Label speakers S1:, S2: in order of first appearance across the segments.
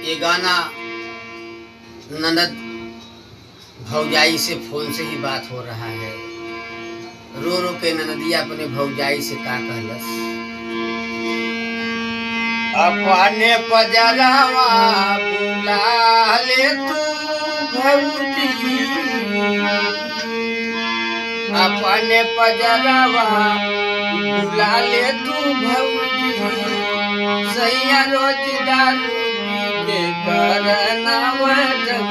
S1: ये गाना ननद भौजाई से फोन से ही बात हो रहा है। रो रो के ननदिया अपने भौजाई से का कहलस। अपने पजरावा बुला ले तू भौजी, अपने पजरावा बुला ले तू भौजी, सैया रोज दारू पी के करना वटन।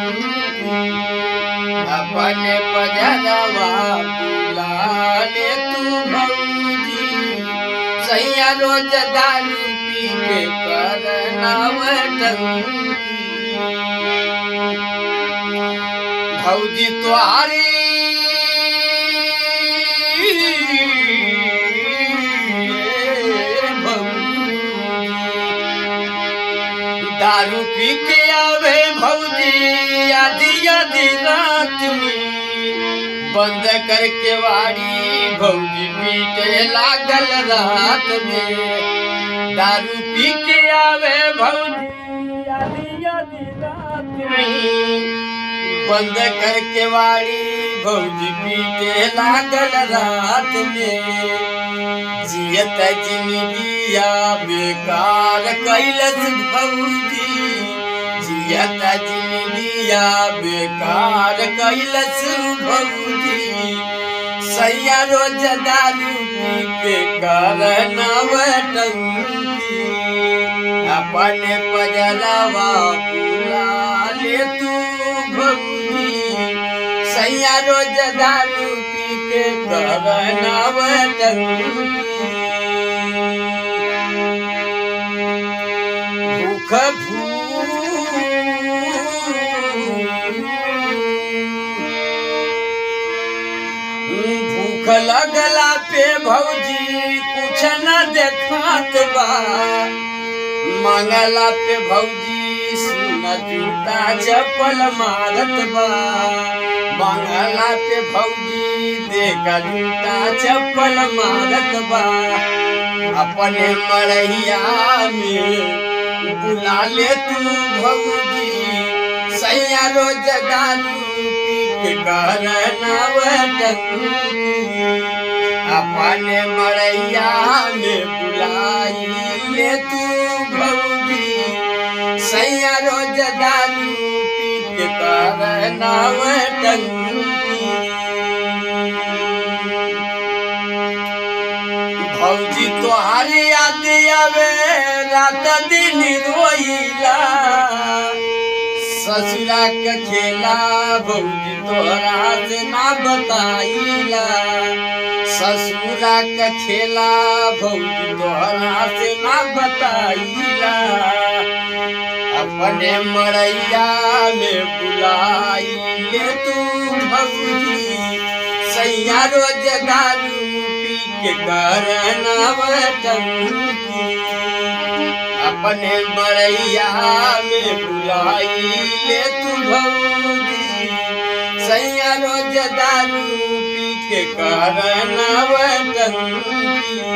S1: अपने पजरावा बुला ले तू भौजी, सैया रोज दारू पी के करना वटन। भौजी तुम्हारी दारू पी के आवे भौजी आधी आधी रात में, बंद करके वाड़ी भौजी पीटे लागल रात में। दारू पी के आवे भौजी आधी आधी रात में, बंद करके वाड़ी भौजी पीटे लागल रात में। जियत जिंदगिया बेकार कैलस भौजी, जियत जिंदगिया बेकार कैलस भौजी, सैया रोज दारू पी के करना वटंकी। अपने पजरावा बुला ले तू भौजी, सैया रोज दारू पी के करना वटंकी। भूख लगला पे भौजी कुछ न देखात बा, मंगला पे भौजी सुन जूता चप्पल मारत बा। मंगला पे भौजी देखा जूता चप्पल मारत बा। अपने मड़ैया में बुला ले तू भौजी, सैया रोज दारू पी के करना वटंकी। अपने मड़ैया में बुलाई ले तू भौजी, सैया रोज दारू पी के करना वटंकी। भौजी तोहारी याद आवे रात दिन रोइला, ससुरा के खेला भौजी तोहरा से ना बताइला। ससुरा के खेला भौजी तोहरा से ना बताइला। अपने मड़ैया में बुलाई ले तू भौजी, सैया रोज दारू पी के करना वटंकी। अपने मड़ैया में बुलाई ले तू भौजी, सैया रोज दारू पी के करना वटंकी।